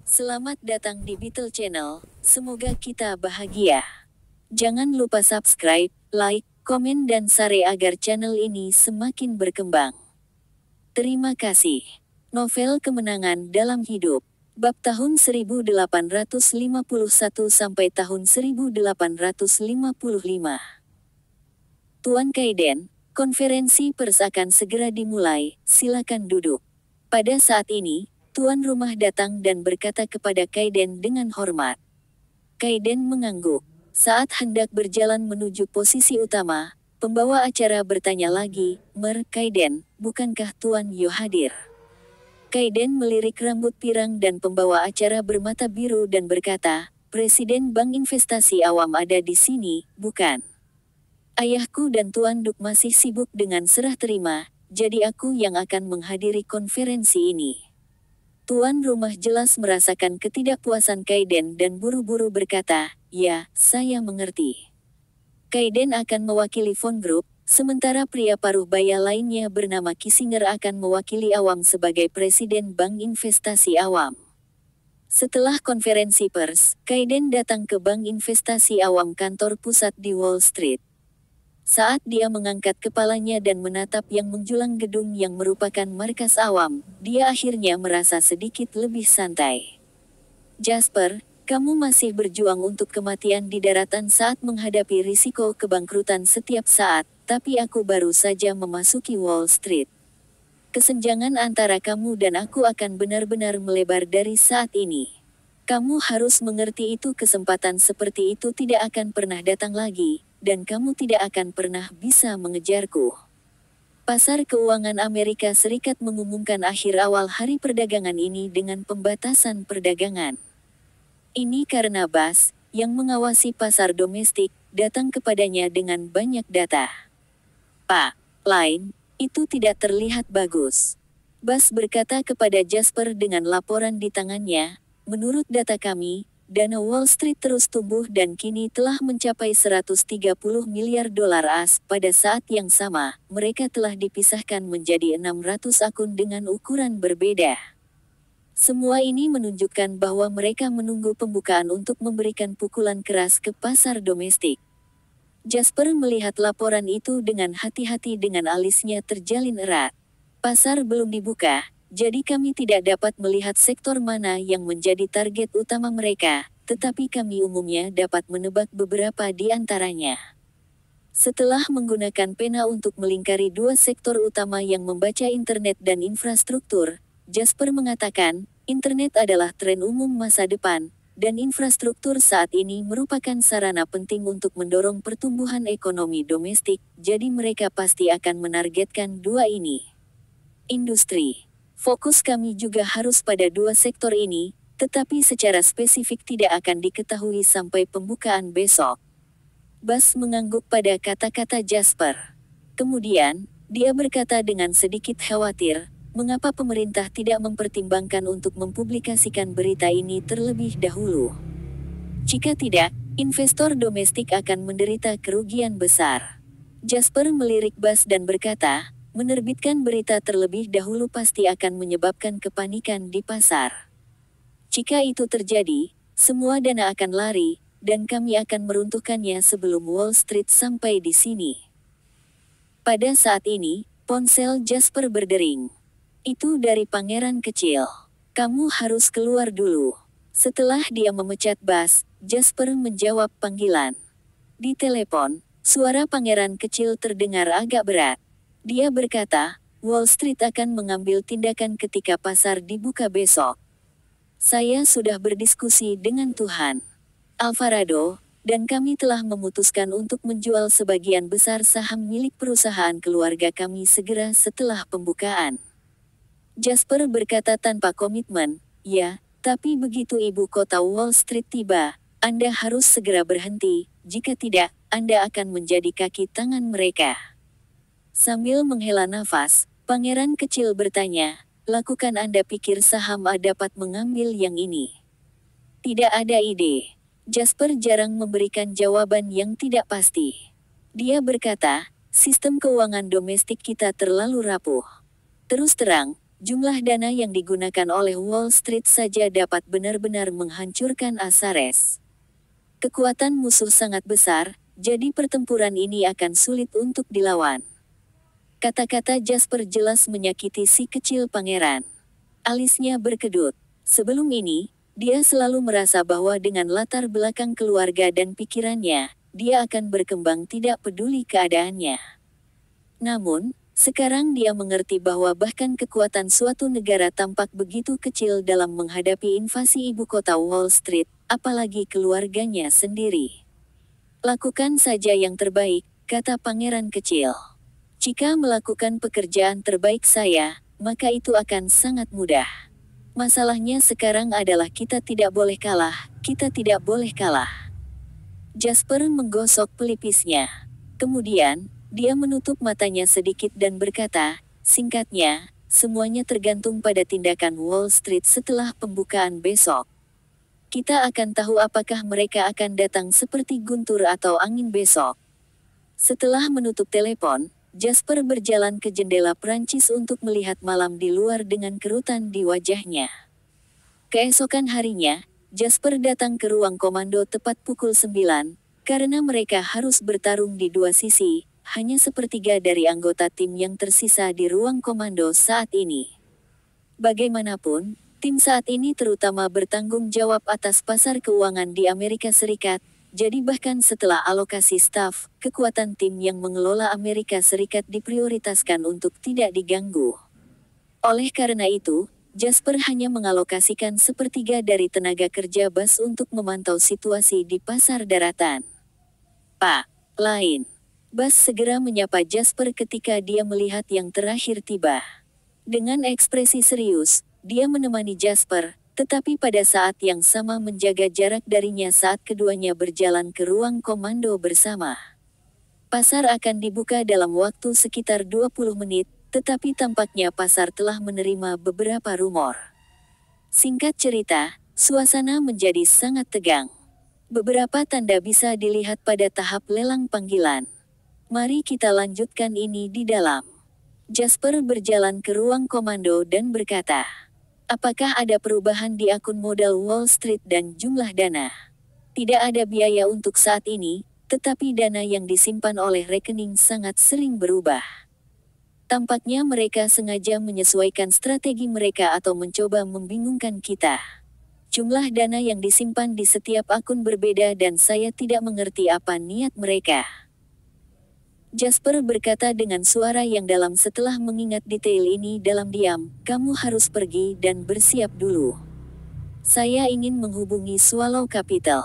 Selamat datang di Beetle Channel, semoga kita bahagia. Jangan lupa subscribe, like, komen dan share agar channel ini semakin berkembang. Terima kasih. Novel Kemenangan Dalam Hidup. Bab tahun 1851 sampai tahun 1855. Tuan Kaiden, konferensi pers akan segera dimulai, silakan duduk. Pada saat ini, tuan rumah datang dan berkata kepada Kaiden dengan hormat. Kaiden mengangguk. Saat hendak berjalan menuju posisi utama, pembawa acara bertanya lagi, Kaiden, bukankah Tuan Yo hadir? Kaiden melirik rambut pirang dan pembawa acara bermata biru dan berkata, Presiden Bank Investasi Awam ada di sini, bukan? Ayahku dan Tuan Duk masih sibuk dengan serah terima, jadi aku yang akan menghadiri konferensi ini. Tuan rumah jelas merasakan ketidakpuasan Kaiden dan buru-buru berkata, ya, saya mengerti. Kaiden akan mewakili Von Group, sementara pria paruh baya lainnya bernama Kissinger akan mewakili Awam sebagai Presiden Bank Investasi Awam. Setelah konferensi pers, Kaiden datang ke Bank Investasi Awam kantor pusat di Wall Street. Saat dia mengangkat kepalanya dan menatap yang menjulang gedung yang merupakan markas Awam, dia akhirnya merasa sedikit lebih santai. Jasper, kamu masih berjuang untuk kematian di daratan saat menghadapi risiko kebangkrutan setiap saat, tapi aku baru saja memasuki Wall Street. Kesenjangan antara kamu dan aku akan benar-benar melebar dari saat ini. Kamu harus mengerti itu, kesempatan seperti itu tidak akan pernah datang lagi, dan kamu tidak akan pernah bisa mengejarku. Pasar keuangan Amerika Serikat mengumumkan akhir awal hari perdagangan ini dengan pembatasan perdagangan. Ini karena Bas, yang mengawasi pasar domestik, datang kepadanya dengan banyak data. Pak Lain, itu tidak terlihat bagus. Bas berkata kepada Jasper dengan laporan di tangannya, menurut data kami, dana Wall Street terus tumbuh dan kini telah mencapai 130 miliar dolar AS. Pada saat yang sama, mereka telah dipisahkan menjadi 600 akun dengan ukuran berbeda. Semua ini menunjukkan bahwa mereka menunggu pembukaan untuk memberikan pukulan keras ke pasar domestik. Jasper melihat laporan itu dengan hati-hati dengan alisnya terjalin erat. Pasar belum dibuka, jadi kami tidak dapat melihat sektor mana yang menjadi target utama mereka, tetapi kami umumnya dapat menebak beberapa di antaranya. Setelah menggunakan pena untuk melingkari dua sektor utama yang membaca internet dan infrastruktur, Jasper mengatakan, internet adalah tren umum masa depan, dan infrastruktur saat ini merupakan sarana penting untuk mendorong pertumbuhan ekonomi domestik, jadi mereka pasti akan menargetkan dua ini. Industri. Fokus kami juga harus pada dua sektor ini, tetapi secara spesifik tidak akan diketahui sampai pembukaan besok. Bas mengangguk pada kata-kata Jasper. Kemudian, dia berkata dengan sedikit khawatir, mengapa pemerintah tidak mempertimbangkan untuk mempublikasikan berita ini terlebih dahulu? Jika tidak, investor domestik akan menderita kerugian besar. Jasper melirik Bas dan berkata, menerbitkan berita terlebih dahulu pasti akan menyebabkan kepanikan di pasar. Jika itu terjadi, semua dana akan lari, dan kami akan meruntuhkannya sebelum Wall Street sampai di sini. Pada saat ini, ponsel Jasper berdering. Itu dari pangeran kecil. Kamu harus keluar dulu. Setelah dia memecat Bas, Jasper menjawab panggilan. Di telepon, suara pangeran kecil terdengar agak berat. Dia berkata, Wall Street akan mengambil tindakan ketika pasar dibuka besok. Saya sudah berdiskusi dengan Tuhan Alvarado, dan kami telah memutuskan untuk menjual sebagian besar saham milik perusahaan keluarga kami segera setelah pembukaan. Jasper berkata tanpa komitmen, ya, tapi begitu ibu kota Wall Street tiba, Anda harus segera berhenti, jika tidak, Anda akan menjadi kaki tangan mereka. Sambil menghela nafas, pangeran kecil bertanya, lakukan Anda pikir saham A dapat mengambil yang ini? Tidak ada ide. Jasper jarang memberikan jawaban yang tidak pasti. Dia berkata, sistem keuangan domestik kita terlalu rapuh. Terus terang, jumlah dana yang digunakan oleh Wall Street saja dapat benar-benar menghancurkan Azares. Kekuatan musuh sangat besar, jadi pertempuran ini akan sulit untuk dilawan. Kata-kata Jasper jelas menyakiti si kecil pangeran. Alisnya berkedut. Sebelum ini, dia selalu merasa bahwa dengan latar belakang keluarga dan pikirannya, dia akan berkembang tidak peduli keadaannya. Namun, sekarang dia mengerti bahwa bahkan kekuatan suatu negara tampak begitu kecil dalam menghadapi invasi ibu kota Wall Street, apalagi keluarganya sendiri. Lakukan saja yang terbaik, kata pangeran kecil. Jika melakukan pekerjaan terbaik saya, maka itu akan sangat mudah. Masalahnya sekarang adalah kita tidak boleh kalah, kita tidak boleh kalah. Jasper menggosok pelipisnya. Kemudian, dia menutup matanya sedikit dan berkata, singkatnya, semuanya tergantung pada tindakan Wall Street setelah pembukaan besok. Kita akan tahu apakah mereka akan datang seperti guntur atau angin besok. Setelah menutup telepon, Jasper berjalan ke jendela Prancis untuk melihat malam di luar dengan kerutan di wajahnya. Keesokan harinya, Jasper datang ke ruang komando tepat pukul 9, karena mereka harus bertarung di dua sisi, hanya sepertiga dari anggota tim yang tersisa di ruang komando saat ini. Bagaimanapun, tim saat ini terutama bertanggung jawab atas pasar keuangan di Amerika Serikat, jadi bahkan setelah alokasi staf, kekuatan tim yang mengelola Amerika Serikat diprioritaskan untuk tidak diganggu. Oleh karena itu, Jasper hanya mengalokasikan sepertiga dari tenaga kerja Bas untuk memantau situasi di pasar daratan. Pak, lain. Bas segera menyapa Jasper ketika dia melihat yang terakhir tiba. Dengan ekspresi serius, dia menemani Jasper, tetapi pada saat yang sama menjaga jarak darinya saat keduanya berjalan ke ruang komando bersama. Pasar akan dibuka dalam waktu sekitar 20 menit, tetapi tampaknya pasar telah menerima beberapa rumor. Singkat cerita, suasana menjadi sangat tegang. Beberapa tanda bisa dilihat pada tahap lelang panggilan. Mari kita lanjutkan ini di dalam. Jasper berjalan ke ruang komando dan berkata, apakah ada perubahan di akun modal Wall Street dan jumlah dana? Tidak ada biaya untuk saat ini, tetapi dana yang disimpan oleh rekening sangat sering berubah. Tampaknya mereka sengaja menyesuaikan strategi mereka atau mencoba membingungkan kita. Jumlah dana yang disimpan di setiap akun berbeda dan saya tidak mengerti apa niat mereka. Jasper berkata dengan suara yang dalam setelah mengingat detail ini dalam diam, kamu harus pergi dan bersiap dulu. Saya ingin menghubungi Swallow Capital.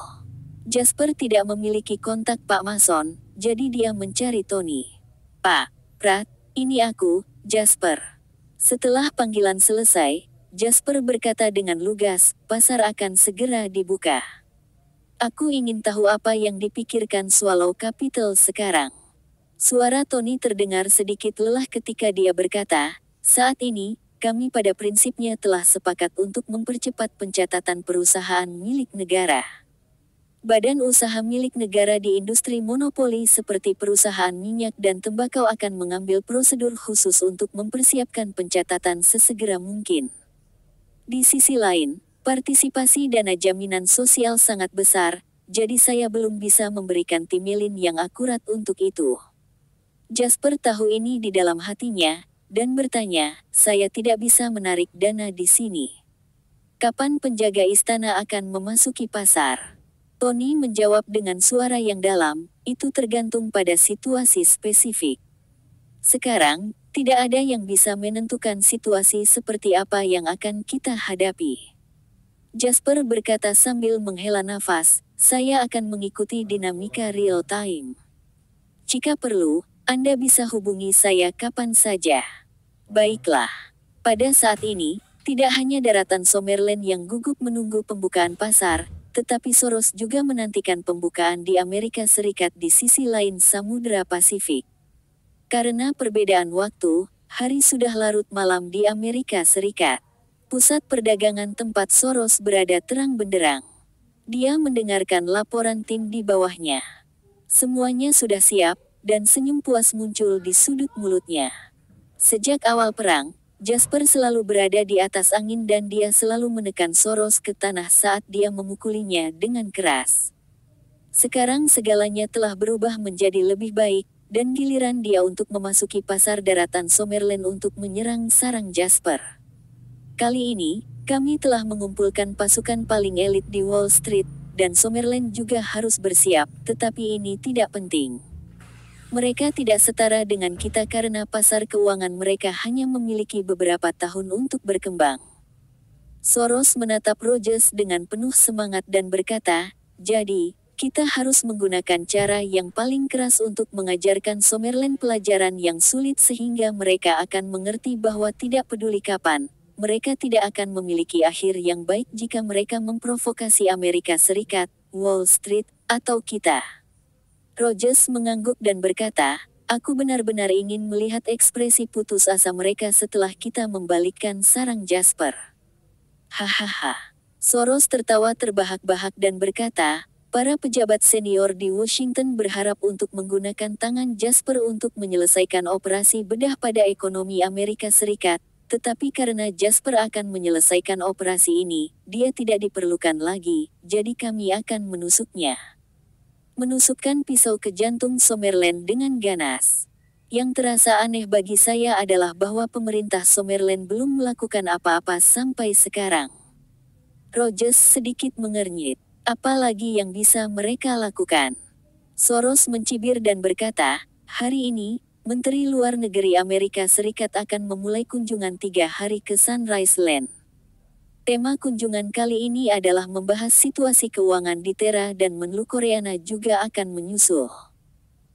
Jasper tidak memiliki kontak Pak Mason, jadi dia mencari Tony. Pak Pratt, ini aku, Jasper. Setelah panggilan selesai, Jasper berkata dengan lugas, pasar akan segera dibuka. Aku ingin tahu apa yang dipikirkan Swallow Capital sekarang. Suara Tony terdengar sedikit lelah ketika dia berkata, saat ini, kami pada prinsipnya telah sepakat untuk mempercepat pencatatan perusahaan milik negara. Badan usaha milik negara di industri monopoli seperti perusahaan minyak dan tembakau akan mengambil prosedur khusus untuk mempersiapkan pencatatan sesegera mungkin. Di sisi lain, partisipasi dana jaminan sosial sangat besar, jadi saya belum bisa memberikan timeline yang akurat untuk itu. Jasper tahu ini di dalam hatinya, dan bertanya, saya tidak bisa menarik dana di sini. Kapan penjaga istana akan memasuki pasar? Tony menjawab dengan suara yang dalam, itu tergantung pada situasi spesifik. Sekarang, tidak ada yang bisa menentukan situasi seperti apa yang akan kita hadapi. Jasper berkata sambil menghela nafas, saya akan mengikuti dinamika real time. Jika perlu, Anda bisa hubungi saya kapan saja. Baiklah. Pada saat ini, tidak hanya daratan Summerland yang gugup menunggu pembukaan pasar, tetapi Soros juga menantikan pembukaan di Amerika Serikat di sisi lain Samudra Pasifik. Karena perbedaan waktu, hari sudah larut malam di Amerika Serikat. Pusat perdagangan tempat Soros berada terang benderang. Dia mendengarkan laporan tim di bawahnya. Semuanya sudah siap, dan senyum puas muncul di sudut mulutnya. Sejak awal perang, Jasper selalu berada di atas angin dan dia selalu menekan Soros ke tanah saat dia memukulinya dengan keras. Sekarang segalanya telah berubah menjadi lebih baik, dan giliran dia untuk memasuki pasar daratan Summerland untuk menyerang sarang Jasper. Kali ini, kami telah mengumpulkan pasukan paling elit di Wall Street, dan Summerland juga harus bersiap, tetapi ini tidak penting. Mereka tidak setara dengan kita karena pasar keuangan mereka hanya memiliki beberapa tahun untuk berkembang. Soros menatap Rogers dengan penuh semangat dan berkata, jadi, kita harus menggunakan cara yang paling keras untuk mengajarkan Summerland pelajaran yang sulit sehingga mereka akan mengerti bahwa tidak peduli kapan, mereka tidak akan memiliki akhir yang baik jika mereka memprovokasi Amerika Serikat, Wall Street, atau kita. Rogers mengangguk dan berkata, aku benar-benar ingin melihat ekspresi putus asa mereka setelah kita membalikkan sarang Jasper. Hahaha. Soros tertawa terbahak-bahak dan berkata, para pejabat senior di Washington berharap untuk menggunakan tangan Jasper untuk menyelesaikan operasi bedah pada ekonomi Amerika Serikat, tetapi karena Jasper akan menyelesaikan operasi ini, dia tidak diperlukan lagi, jadi kami akan menusuknya. Menusukkan pisau ke jantung Summerland dengan ganas. Yang terasa aneh bagi saya adalah bahwa pemerintah Summerland belum melakukan apa-apa sampai sekarang. Rogers sedikit mengernyit. Apa lagi yang bisa mereka lakukan? Soros mencibir dan berkata, hari ini, Menteri Luar Negeri Amerika Serikat akan memulai kunjungan 3 hari ke Sunrise Land. Tema kunjungan kali ini adalah membahas situasi keuangan di Terra dan Menlu Koreana juga akan menyusul.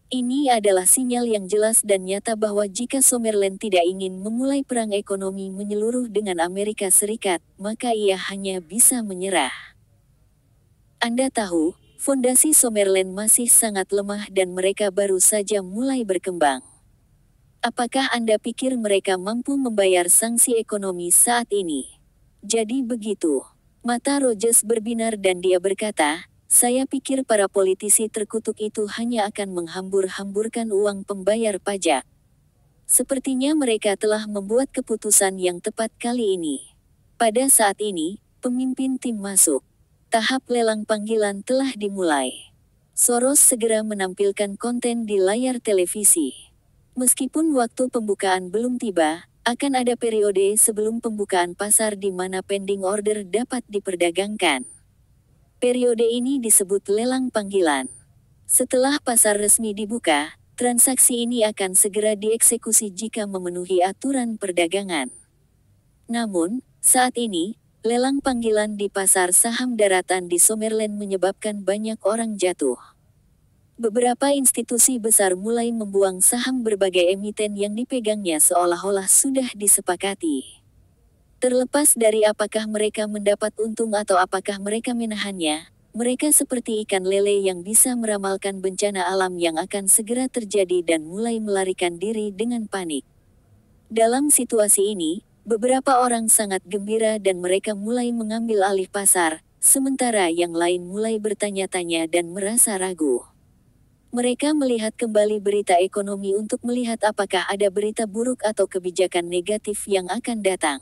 Ini adalah sinyal yang jelas dan nyata bahwa jika Summerland tidak ingin memulai perang ekonomi menyeluruh dengan Amerika Serikat, maka ia hanya bisa menyerah. Anda tahu, fondasi Summerland masih sangat lemah dan mereka baru saja mulai berkembang. Apakah Anda pikir mereka mampu membayar sanksi ekonomi saat ini? Jadi begitu. Mata Rogers berbinar dan dia berkata, saya pikir para politisi terkutuk itu hanya akan menghambur-hamburkan uang pembayar pajak. Sepertinya mereka telah membuat keputusan yang tepat kali ini. Pada saat ini, pemimpin tim masuk. Tahap lelang panggilan telah dimulai. Soros segera menampilkan konten di layar televisi. Meskipun waktu pembukaan belum tiba, akan ada periode sebelum pembukaan pasar di mana pending order dapat diperdagangkan. Periode ini disebut lelang panggilan. Setelah pasar resmi dibuka, transaksi ini akan segera dieksekusi jika memenuhi aturan perdagangan. Namun, saat ini, lelang panggilan di pasar saham daratan di Summerland menyebabkan banyak orang jatuh. Beberapa institusi besar mulai membuang saham berbagai emiten yang dipegangnya seolah-olah sudah disepakati. Terlepas dari apakah mereka mendapat untung atau apakah mereka menahannya, mereka seperti ikan lele yang bisa meramalkan bencana alam yang akan segera terjadi dan mulai melarikan diri dengan panik. Dalam situasi ini, beberapa orang sangat gembira dan mereka mulai mengambil alih pasar, sementara yang lain mulai bertanya-tanya dan merasa ragu. Mereka melihat kembali berita ekonomi untuk melihat apakah ada berita buruk atau kebijakan negatif yang akan datang.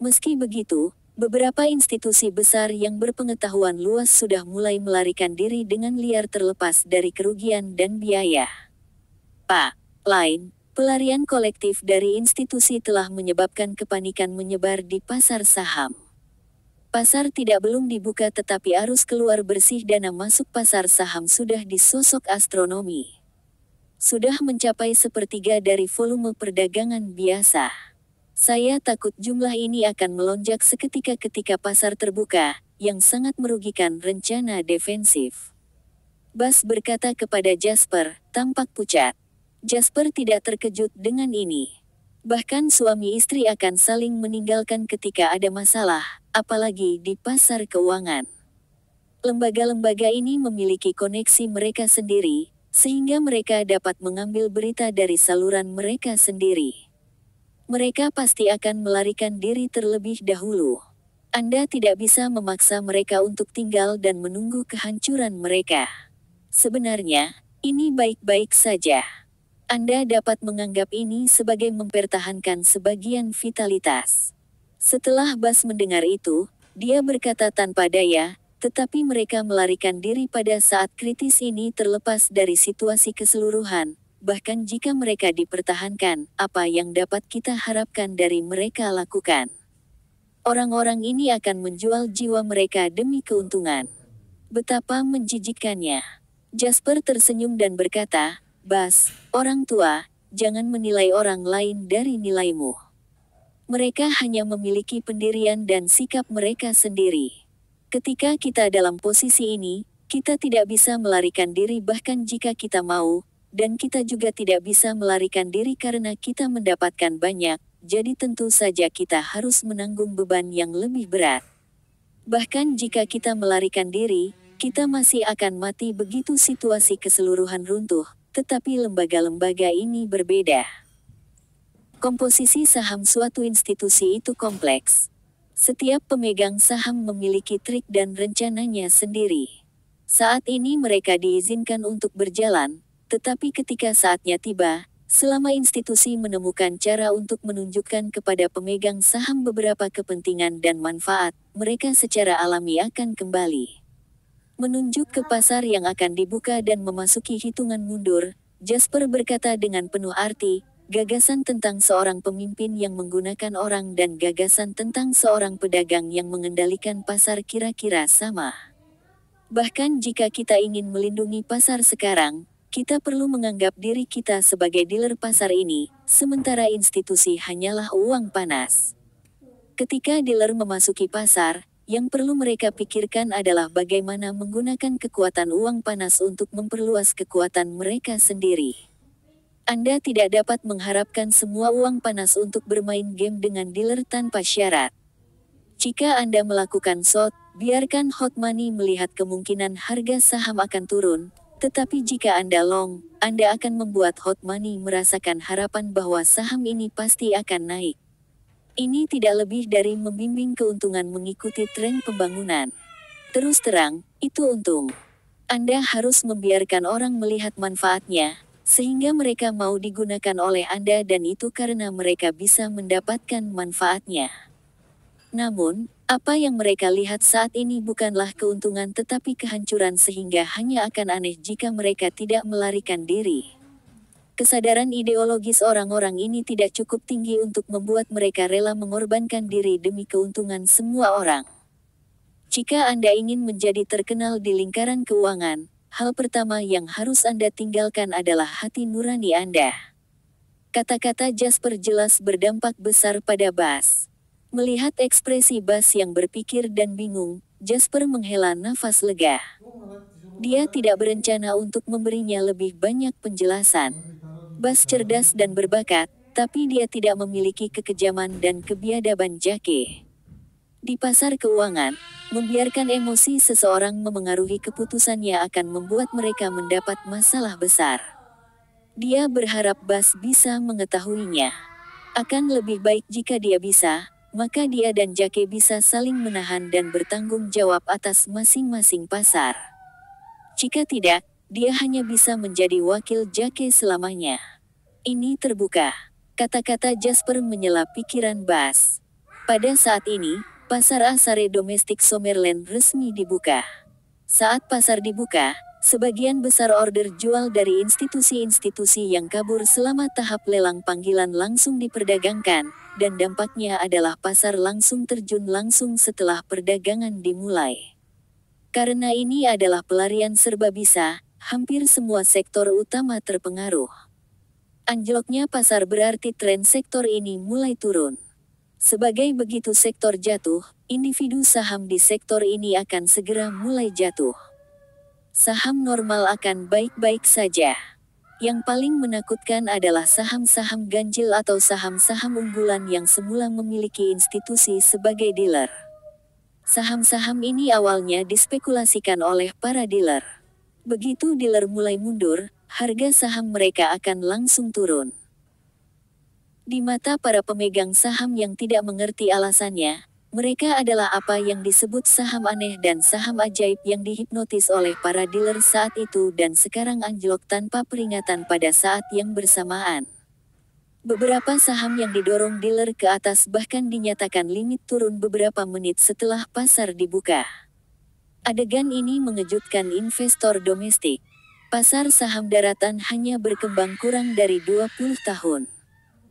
Meski begitu, beberapa institusi besar yang berpengetahuan luas sudah mulai melarikan diri dengan liar terlepas dari kerugian dan biaya. Pelarian kolektif dari institusi telah menyebabkan kepanikan menyebar di pasar saham. Pasar tidak belum dibuka tetapi arus keluar bersih dana masuk pasar saham sudah disosok astronomi. Sudah mencapai 1/3 dari volume perdagangan biasa. Saya takut jumlah ini akan melonjak seketika ketika pasar terbuka, yang sangat merugikan rencana defensif. Bas berkata kepada Jasper, tampak pucat. Jasper tidak terkejut dengan ini. Bahkan suami istri akan saling meninggalkan ketika ada masalah, apalagi di pasar keuangan. Lembaga-lembaga ini memiliki koneksi mereka sendiri, sehingga mereka dapat mengambil berita dari saluran mereka sendiri. Mereka pasti akan melarikan diri terlebih dahulu. Anda tidak bisa memaksa mereka untuk tinggal dan menunggu kehancuran mereka. Sebenarnya, ini baik-baik saja. Anda dapat menganggap ini sebagai mempertahankan sebagian vitalitas. Setelah Bas mendengar itu, dia berkata tanpa daya, tetapi mereka melarikan diri pada saat kritis ini terlepas dari situasi keseluruhan. Bahkan jika mereka dipertahankan, apa yang dapat kita harapkan dari mereka lakukan? Orang-orang ini akan menjual jiwa mereka demi keuntungan. Betapa menjijikkannya. Jasper tersenyum dan berkata, Bas, orang tua, jangan menilai orang lain dari nilaimu. Mereka hanya memiliki pendirian dan sikap mereka sendiri. Ketika kita dalam posisi ini, kita tidak bisa melarikan diri bahkan jika kita mau, dan kita juga tidak bisa melarikan diri karena kita mendapatkan banyak, jadi tentu saja kita harus menanggung beban yang lebih berat. Bahkan jika kita melarikan diri, kita masih akan mati begitu situasi keseluruhan runtuh, tetapi lembaga-lembaga ini berbeda. Komposisi saham suatu institusi itu kompleks. Setiap pemegang saham memiliki trik dan rencananya sendiri. Saat ini mereka diizinkan untuk berjalan, tetapi ketika saatnya tiba, selama institusi menemukan cara untuk menunjukkan kepada pemegang saham beberapa kepentingan dan manfaat, mereka secara alami akan kembali. Menunjuk ke pasar yang akan dibuka dan memasuki hitungan mundur, Jasper berkata dengan penuh arti, gagasan tentang seorang pemimpin yang menggunakan orang dan gagasan tentang seorang pedagang yang mengendalikan pasar kira-kira sama. Bahkan jika kita ingin melindungi pasar sekarang, kita perlu menganggap diri kita sebagai dealer pasar ini, sementara institusi hanyalah uang panas. Ketika dealer memasuki pasar, yang perlu mereka pikirkan adalah bagaimana menggunakan kekuatan uang panas untuk memperluas kekuatan mereka sendiri. Anda tidak dapat mengharapkan semua uang panas untuk bermain game dengan dealer tanpa syarat. Jika Anda melakukan short, biarkan hot money melihat kemungkinan harga saham akan turun. Tetapi jika Anda long, Anda akan membuat hot money merasakan harapan bahwa saham ini pasti akan naik. Ini tidak lebih dari membimbing keuntungan mengikuti tren pembangunan. Terus terang, itu untung. Anda harus membiarkan orang melihat manfaatnya, sehingga mereka mau digunakan oleh Anda dan itu karena mereka bisa mendapatkan manfaatnya. Namun, apa yang mereka lihat saat ini bukanlah keuntungan tetapi kehancuran sehingga hanya akan aneh jika mereka tidak melarikan diri. Kesadaran ideologis orang-orang ini tidak cukup tinggi untuk membuat mereka rela mengorbankan diri demi keuntungan semua orang. Jika Anda ingin menjadi terkenal di lingkaran keuangan, hal pertama yang harus Anda tinggalkan adalah hati nurani Anda. Kata-kata Jasper jelas berdampak besar pada Bas. Melihat ekspresi Bas yang berpikir dan bingung, Jasper menghela nafas lega. Dia tidak berencana untuk memberinya lebih banyak penjelasan. Bas cerdas dan berbakat, tapi dia tidak memiliki kekejaman dan kebiadaban Jake. Di pasar keuangan, membiarkan emosi seseorang memengaruhi keputusannya akan membuat mereka mendapat masalah besar. Dia berharap Bas bisa mengetahuinya. Akan lebih baik jika dia bisa, maka dia dan Jake bisa saling menahan dan bertanggung jawab atas masing-masing pasar. Jika tidak, dia hanya bisa menjadi wakil Jake selamanya. Ini terbuka. Kata-kata Jasper menyela pikiran Bas. Pada saat ini, pasar Asare domestik Summerland resmi dibuka. Saat pasar dibuka, sebagian besar order jual dari institusi-institusi yang kabur selama tahap lelang panggilan langsung diperdagangkan, dan dampaknya adalah pasar langsung terjun langsung setelah perdagangan dimulai. Karena ini adalah pelarian serba bisa, hampir semua sektor utama terpengaruh. Anjloknya pasar berarti tren sektor ini mulai turun. Sebagai begitu sektor jatuh, individu saham di sektor ini akan segera mulai jatuh. Saham normal akan baik-baik saja. Yang paling menakutkan adalah saham-saham ganjil atau saham-saham unggulan yang semula memiliki institusi sebagai dealer. Saham-saham ini awalnya dispekulasikan oleh para dealer. Begitu dealer mulai mundur, harga saham mereka akan langsung turun. Di mata para pemegang saham yang tidak mengerti alasannya, Mereka adalah apa yang disebut saham aneh dan saham ajaib yang dihipnotis oleh para dealer saat itu dan sekarang anjlok tanpa peringatan pada saat yang bersamaan. Beberapa saham yang didorong dealer ke atas bahkan dinyatakan limit turun beberapa menit setelah pasar dibuka. Adegan ini mengejutkan investor domestik. Pasar saham daratan hanya berkembang kurang dari 20 tahun.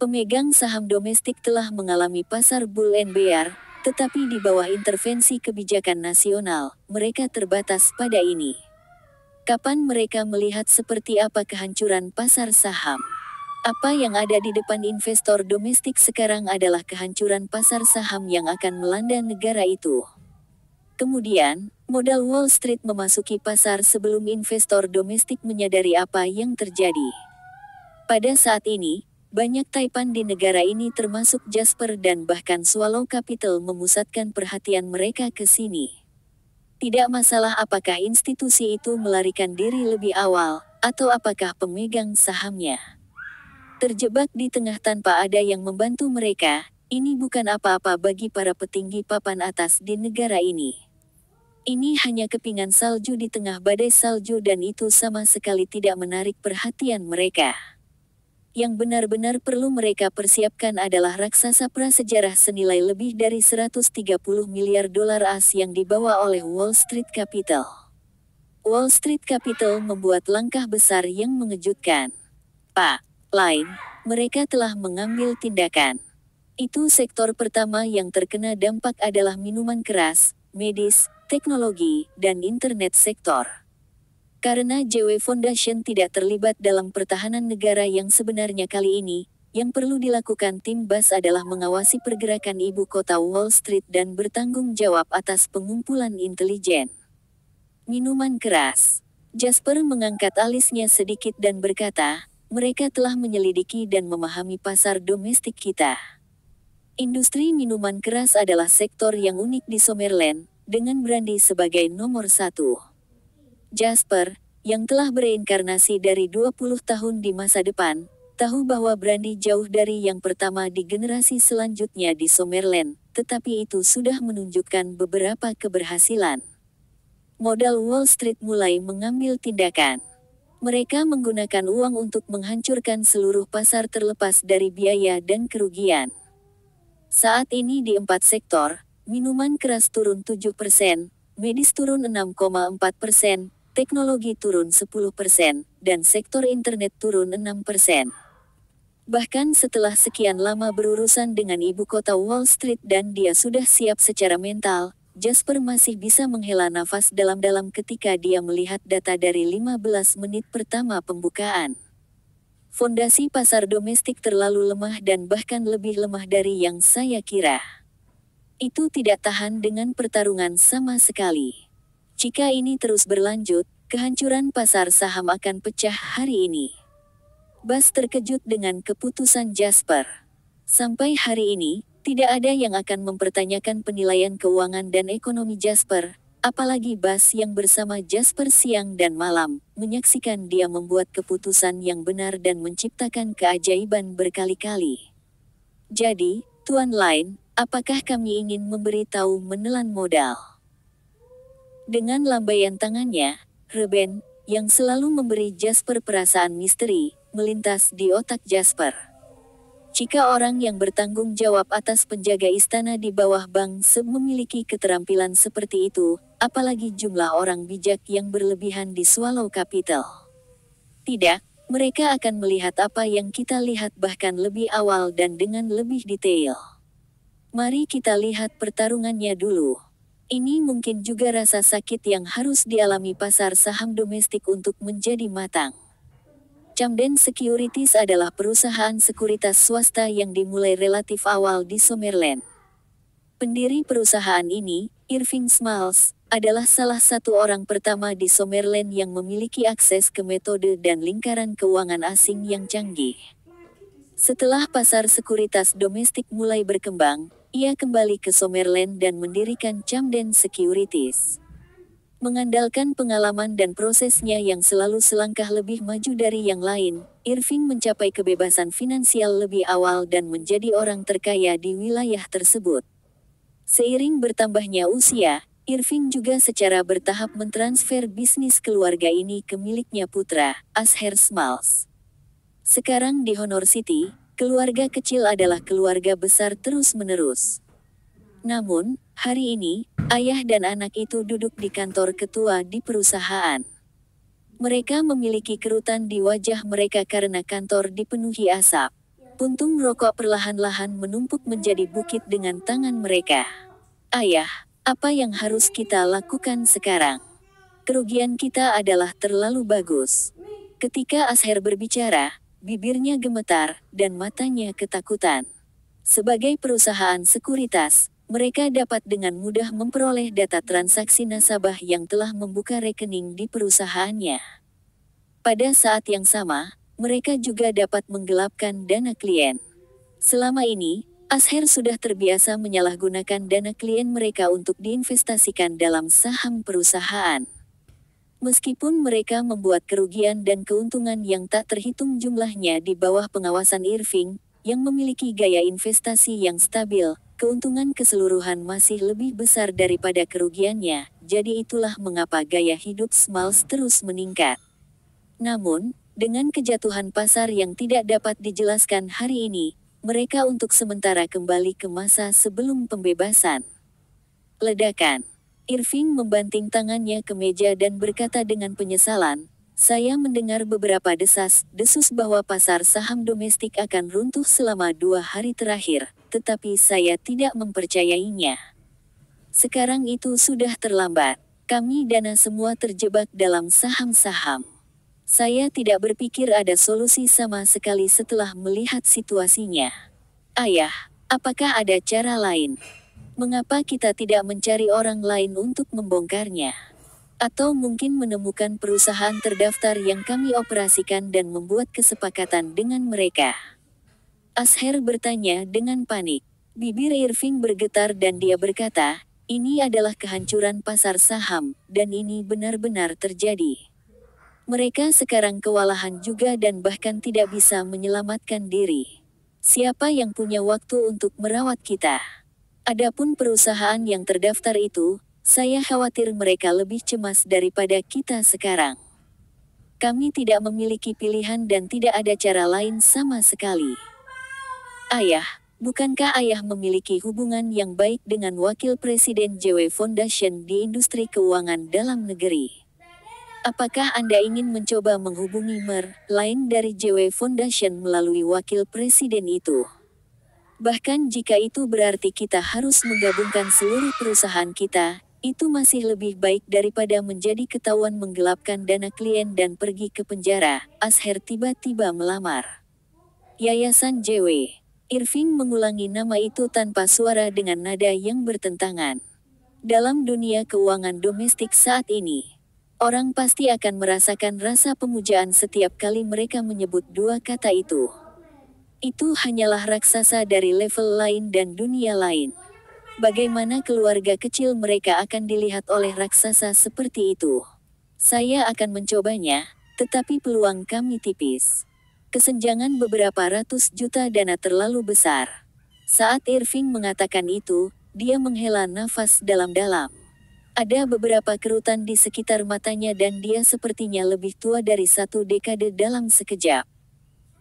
Pemegang saham domestik telah mengalami pasar bull and bear, tetapi di bawah intervensi kebijakan nasional, mereka terbatas pada ini. Kapan mereka melihat seperti apa kehancuran pasar saham? Apa yang ada di depan investor domestik sekarang adalah kehancuran pasar saham yang akan melanda negara itu. Kemudian, modal Wall Street memasuki pasar sebelum investor domestik menyadari apa yang terjadi. Pada saat ini, banyak taipan di negara ini termasuk Jasper dan bahkan Swallow Capital memusatkan perhatian mereka ke sini. Tidak masalah apakah institusi itu melarikan diri lebih awal, atau apakah pemegang sahamnya terjebak di tengah tanpa ada yang membantu mereka. Ini bukan apa-apa bagi para petinggi papan atas di negara ini. Ini hanya kepingan salju di tengah badai salju dan itu sama sekali tidak menarik perhatian mereka. Yang benar-benar perlu mereka persiapkan adalah raksasa prasejarah senilai lebih dari 130 miliar dolar AS yang dibawa oleh Wall Street Capital. Wall Street Capital membuat langkah besar yang mengejutkan. Mereka telah mengambil tindakan. Itu sektor pertama yang terkena dampak adalah minuman keras, medis, teknologi, dan internet sektor. Karena JW Foundation tidak terlibat dalam pertahanan negara yang sebenarnya kali ini, yang perlu dilakukan tim BAS adalah mengawasi pergerakan ibu kota Wall Street dan bertanggung jawab atas pengumpulan intelijen. Minuman keras. Jasper mengangkat alisnya sedikit dan berkata, mereka telah menyelidiki dan memahami pasar domestik kita. Industri minuman keras adalah sektor yang unik di Summerland, dengan Brandy sebagai nomor 1. Jasper, yang telah bereinkarnasi dari 20 tahun di masa depan, tahu bahwa Brandy jauh dari yang pertama di generasi selanjutnya di Summerland, tetapi itu sudah menunjukkan beberapa keberhasilan. Modal Wall Street mulai mengambil tindakan. Mereka menggunakan uang untuk menghancurkan seluruh pasar terlepas dari biaya dan kerugian. Saat ini di 4 sektor, minuman keras turun 7%, medis turun 6,4%, teknologi turun 10%, dan sektor internet turun 6%. Bahkan setelah sekian lama berurusan dengan ibu kota Wall Street dan dia sudah siap secara mental, Jasper masih bisa menghela nafas dalam-dalam ketika dia melihat data dari 15 menit pertama pembukaan. Fondasi pasar domestik terlalu lemah dan bahkan lebih lemah dari yang saya kira. Itu tidak tahan dengan pertarungan sama sekali. Jika ini terus berlanjut, kehancuran pasar saham akan pecah hari ini. BAS terkejut dengan keputusan Jasper. Sampai hari ini, tidak ada yang akan mempertanyakan penilaian keuangan dan ekonomi Jasper, apalagi BAS yang bersama Jasper siang dan malam, menyaksikan dia membuat keputusan yang benar dan menciptakan keajaiban berkali-kali. Jadi, Tuan Lin, apakah kami ingin memberitahu menelan modal? Dengan lambaian tangannya, Reuben, yang selalu memberi Jasper perasaan misteri, melintas di otak Jasper. Jika orang yang bertanggung jawab atas penjaga istana di bawah Bank Seb memiliki keterampilan seperti itu, apalagi jumlah orang bijak yang berlebihan di Swallow Capital. Tidak, mereka akan melihat apa yang kita lihat bahkan lebih awal dan dengan lebih detail. Mari kita lihat pertarungannya dulu. Ini mungkin juga rasa sakit yang harus dialami pasar saham domestik untuk menjadi matang. Camden Securities adalah perusahaan sekuritas swasta yang dimulai relatif awal di Summerland. Pendiri perusahaan ini, Irving Smalls, adalah salah satu orang pertama di Summerland yang memiliki akses ke metode dan lingkaran keuangan asing yang canggih. Setelah pasar sekuritas domestik mulai berkembang, ia kembali ke Summerland dan mendirikan Camden Securities. Mengandalkan pengalaman dan prosesnya yang selalu selangkah lebih maju dari yang lain, Irving mencapai kebebasan finansial lebih awal dan menjadi orang terkaya di wilayah tersebut. Seiring bertambahnya usia, Irving juga secara bertahap mentransfer bisnis keluarga ini ke miliknya putra, Asher Smalls. Sekarang di Honor City, keluarga kecil adalah keluarga besar terus-menerus. Namun, hari ini, ayah dan anak itu duduk di kantor ketua di perusahaan. Mereka memiliki kerutan di wajah mereka karena kantor dipenuhi asap. Puntung rokok perlahan-lahan menumpuk menjadi bukit dengan tangan mereka. Ayah, apa yang harus kita lakukan sekarang? Kerugian kita adalah terlalu bagus. Ketika Asher berbicara, bibirnya gemetar, dan matanya ketakutan. Sebagai perusahaan sekuritas, mereka dapat dengan mudah memperoleh data transaksi nasabah yang telah membuka rekening di perusahaannya. Pada saat yang sama, mereka juga dapat menggelapkan dana klien. Selama ini, Asher sudah terbiasa menyalahgunakan dana klien mereka untuk diinvestasikan dalam saham perusahaan. Meskipun mereka membuat kerugian dan keuntungan yang tak terhitung jumlahnya di bawah pengawasan Irving, yang memiliki gaya investasi yang stabil, keuntungan keseluruhan masih lebih besar daripada kerugiannya, jadi itulah mengapa gaya hidup Smalls terus meningkat. Namun, dengan kejatuhan pasar yang tidak dapat dijelaskan hari ini, mereka untuk sementara kembali ke masa sebelum pembebasan. Ledakan. Irving membanting tangannya ke meja dan berkata dengan penyesalan, "Saya mendengar beberapa desas-desus bahwa pasar saham domestik akan runtuh selama 2 hari terakhir, tetapi saya tidak mempercayainya. Sekarang itu sudah terlambat. Kami dana semua terjebak dalam saham-saham. Saya tidak berpikir ada solusi sama sekali setelah melihat situasinya. Ayah, apakah ada cara lain? Mengapa kita tidak mencari orang lain untuk membongkarnya? Atau mungkin menemukan perusahaan terdaftar yang kami operasikan dan membuat kesepakatan dengan mereka?" Asher bertanya dengan panik. Bibir Irving bergetar dan dia berkata, "Ini adalah kehancuran pasar saham, dan ini benar-benar terjadi. Mereka sekarang kewalahan juga dan bahkan tidak bisa menyelamatkan diri. Siapa yang punya waktu untuk merawat kita? Adapun perusahaan yang terdaftar itu, saya khawatir mereka lebih cemas daripada kita sekarang. Kami tidak memiliki pilihan dan tidak ada cara lain sama sekali." "Ayah, bukankah ayah memiliki hubungan yang baik dengan Wakil Presiden JW Foundation di industri keuangan dalam negeri? Apakah Anda ingin mencoba menghubungi lain dari JW Foundation melalui wakil presiden itu? Bahkan jika itu berarti kita harus menggabungkan seluruh perusahaan kita, itu masih lebih baik daripada menjadi ketahuan menggelapkan dana klien dan pergi ke penjara." Asher tiba-tiba melamar. Yayasan JW. Irving mengulangi nama itu tanpa suara dengan nada yang bertentangan. Dalam dunia keuangan domestik saat ini, orang pasti akan merasakan rasa pemujaan setiap kali mereka menyebut dua kata itu. Itu hanyalah raksasa dari level lain dan dunia lain. Bagaimana keluarga kecil mereka akan dilihat oleh raksasa seperti itu? Saya akan mencobanya, tetapi peluang kami tipis. Kesenjangan beberapa ratus juta dana terlalu besar. Saat Irving mengatakan itu, dia menghela nafas dalam-dalam. Ada beberapa kerutan di sekitar matanya dan dia sepertinya lebih tua dari 1 dekade dalam sekejap.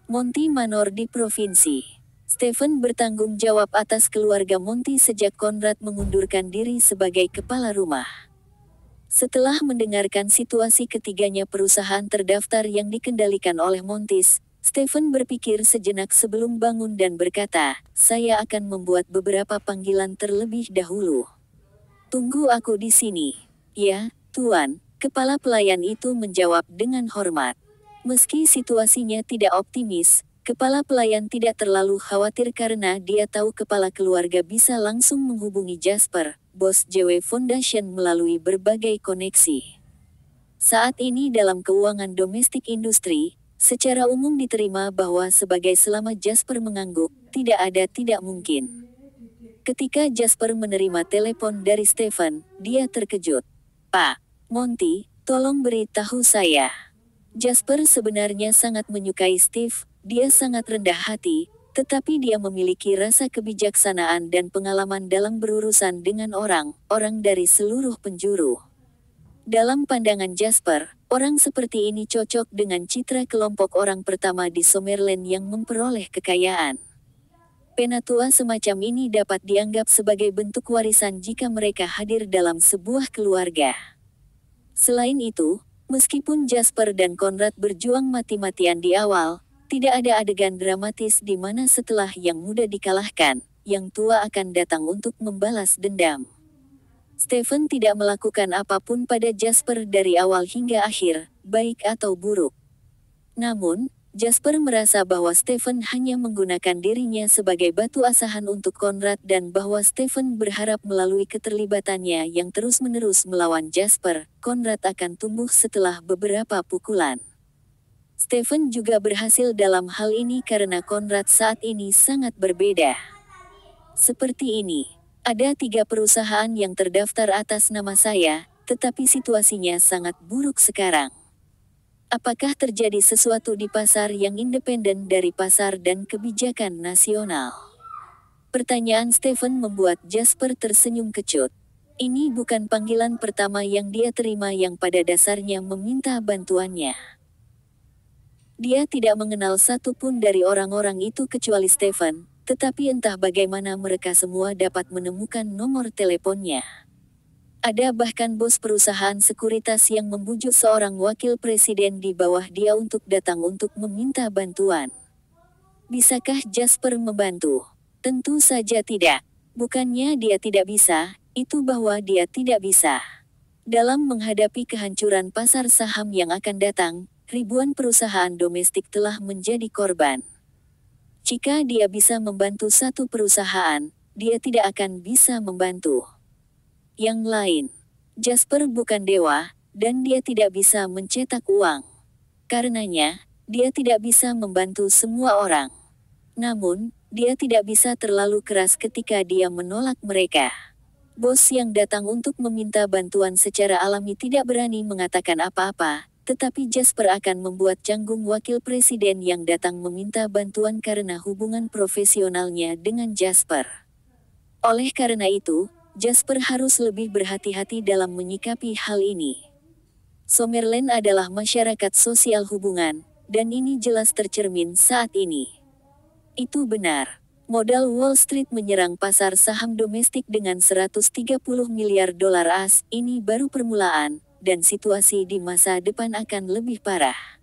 Monty Manor di provinsi. Stephen bertanggung jawab atas keluarga Monty sejak Conrad mengundurkan diri sebagai kepala rumah. Setelah mendengarkan situasi ketiganya perusahaan terdaftar yang dikendalikan oleh Montys, Stephen berpikir sejenak sebelum bangun dan berkata, "Saya akan membuat beberapa panggilan terlebih dahulu." "Tunggu aku di sini." "Ya, Tuan," kepala pelayan itu menjawab dengan hormat. Meski situasinya tidak optimis, kepala pelayan tidak terlalu khawatir karena dia tahu kepala keluarga bisa langsung menghubungi Jasper, bos JW Foundation melalui berbagai koneksi. Saat ini dalam keuangan domestik industri, secara umum diterima bahwa sebagai selama Jasper mengangguk, tidak mungkin. Ketika Jasper menerima telepon dari Stephen, dia terkejut. "Pak Monty, tolong beritahu saya." Jasper sebenarnya sangat menyukai Steve, dia sangat rendah hati, tetapi dia memiliki rasa kebijaksanaan dan pengalaman dalam berurusan dengan orang dari seluruh penjuru. Dalam pandangan Jasper, orang seperti ini cocok dengan citra kelompok orang pertama di Summerland yang memperoleh kekayaan. Penatua semacam ini dapat dianggap sebagai bentuk warisan jika mereka hadir dalam sebuah keluarga. Selain itu, meskipun Jasper dan Conrad berjuang mati-matian di awal, tidak ada adegan dramatis di mana setelah yang muda dikalahkan, yang tua akan datang untuk membalas dendam. Stephen tidak melakukan apapun pada Jasper dari awal hingga akhir, baik atau buruk. Namun, Jasper merasa bahwa Stephen hanya menggunakan dirinya sebagai batu asahan untuk Conrad dan bahwa Stephen berharap melalui keterlibatannya yang terus-menerus melawan Jasper, Conrad akan tumbuh setelah beberapa pukulan. Stephen juga berhasil dalam hal ini karena Conrad saat ini sangat berbeda. Seperti ini, ada 3 perusahaan yang terdaftar atas nama saya, tetapi situasinya sangat buruk sekarang. Apakah terjadi sesuatu di pasar yang independen dari pasar dan kebijakan nasional? Pertanyaan Stephen membuat Jasper tersenyum kecut. Ini bukan panggilan pertama yang dia terima yang pada dasarnya meminta bantuannya. Dia tidak mengenal satupun dari orang-orang itu kecuali Stephen, tetapi entah bagaimana mereka semua dapat menemukan nomor teleponnya. Ada bahkan bos perusahaan sekuritas yang membujuk seorang wakil presiden di bawah dia untuk datang untuk meminta bantuan. Bisakah Jasper membantu? Tentu saja tidak. Bukannya dia tidak bisa, itu bahwa dia tidak bisa. Dalam menghadapi kehancuran pasar saham yang akan datang, ribuan perusahaan domestik telah menjadi korban. Jika dia bisa membantu satu perusahaan, dia tidak akan bisa membantu yang lain. Jasper bukan dewa, dan dia tidak bisa mencetak uang. Karenanya, dia tidak bisa membantu semua orang. Namun, dia tidak bisa terlalu keras ketika dia menolak mereka. Bos yang datang untuk meminta bantuan secara alami tidak berani mengatakan apa-apa, tetapi Jasper akan membuat canggung wakil presiden yang datang meminta bantuan karena hubungan profesionalnya dengan Jasper. Oleh karena itu, Jasper harus lebih berhati-hati dalam menyikapi hal ini. Summerland adalah masyarakat sosial hubungan, dan ini jelas tercermin saat ini. Itu benar. Modal Wall Street menyerang pasar saham domestik dengan 130 miliar dolar AS, ini baru permulaan, dan situasi di masa depan akan lebih parah.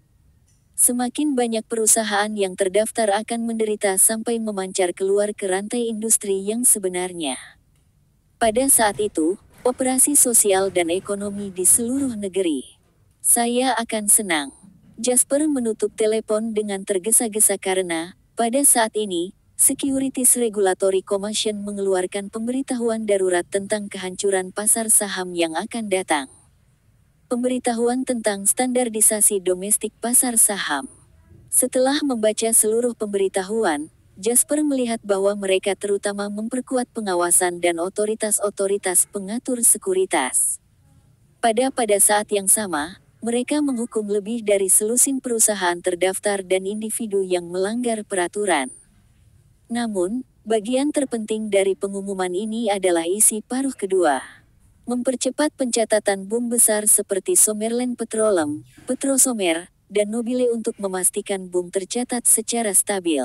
Semakin banyak perusahaan yang terdaftar akan menderita sampai memancar keluar ke rantai industri yang sebenarnya. Pada saat itu, operasi sosial dan ekonomi di seluruh negeri. Saya akan senang. Jasper menutup telepon dengan tergesa-gesa karena, pada saat ini, Securities Regulatory Commission mengeluarkan pemberitahuan darurat tentang kehancuran pasar saham yang akan datang. Pemberitahuan tentang standarisasi domestik pasar saham. Setelah membaca seluruh pemberitahuan, Jasper melihat bahwa mereka terutama memperkuat pengawasan dan otoritas-otoritas pengatur sekuritas. Pada saat yang sama, mereka menghukum lebih dari selusin perusahaan terdaftar dan individu yang melanggar peraturan. Namun, bagian terpenting dari pengumuman ini adalah isi paruh kedua. Mempercepat pencatatan boom besar seperti Summerland Petroleum, Petrosomer, dan Nobile untuk memastikan boom tercatat secara stabil.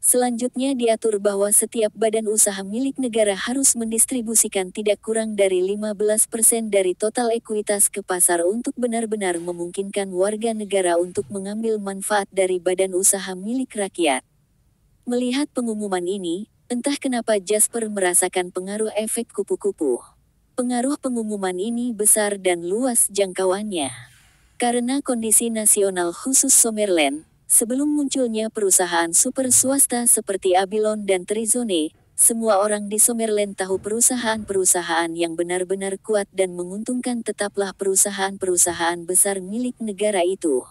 Selanjutnya diatur bahwa setiap badan usaha milik negara harus mendistribusikan tidak kurang dari 15% dari total ekuitas ke pasar untuk benar-benar memungkinkan warga negara untuk mengambil manfaat dari badan usaha milik rakyat. Melihat pengumuman ini, entah kenapa Jasper merasakan pengaruh efek kupu-kupu. Pengaruh pengumuman ini besar dan luas jangkauannya. Karena kondisi nasional khusus Summerland, sebelum munculnya perusahaan super swasta seperti Abilon dan Trizone, semua orang di Summerland tahu perusahaan-perusahaan yang benar-benar kuat dan menguntungkan tetaplah perusahaan-perusahaan besar milik negara itu.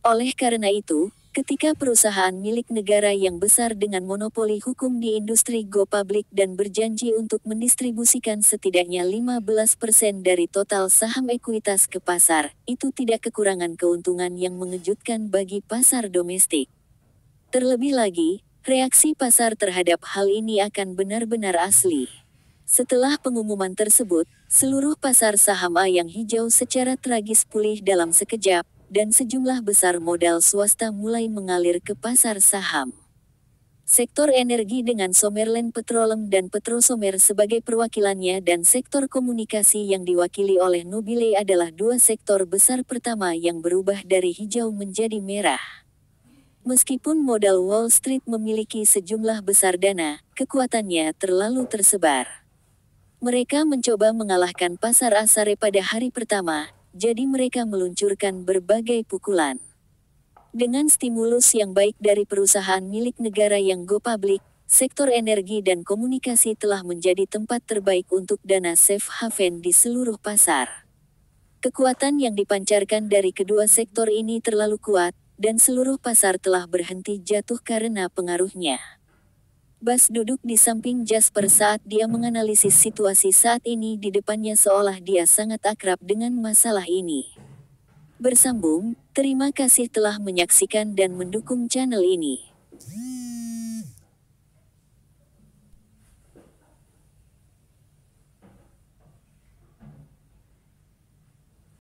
Oleh karena itu, ketika perusahaan milik negara yang besar dengan monopoli hukum di industri go public dan berjanji untuk mendistribusikan setidaknya 15% dari total saham ekuitas ke pasar, itu tidak kekurangan keuntungan yang mengejutkan bagi pasar domestik. Terlebih lagi, reaksi pasar terhadap hal ini akan benar-benar asli. Setelah pengumuman tersebut, seluruh pasar saham yang hijau secara tragis pulih dalam sekejap, dan sejumlah besar modal swasta mulai mengalir ke pasar saham. Sektor energi dengan Somerland Petroleum dan Petrosomer sebagai perwakilannya dan sektor komunikasi yang diwakili oleh Nobile adalah dua sektor besar pertama yang berubah dari hijau menjadi merah. Meskipun modal Wall Street memiliki sejumlah besar dana, kekuatannya terlalu tersebar. Mereka mencoba mengalahkan pasar Asare pada hari pertama, jadi mereka meluncurkan berbagai pukulan. Dengan stimulus yang baik dari perusahaan milik negara yang go public, sektor energi dan komunikasi telah menjadi tempat terbaik untuk dana safe haven di seluruh pasar. Kekuatan yang dipancarkan dari kedua sektor ini terlalu kuat, dan seluruh pasar telah berhenti jatuh karena pengaruhnya. Bas duduk di samping Jasper saat dia menganalisis situasi saat ini di depannya seolah dia sangat akrab dengan masalah ini. Bersambung, terima kasih telah menyaksikan dan mendukung channel ini.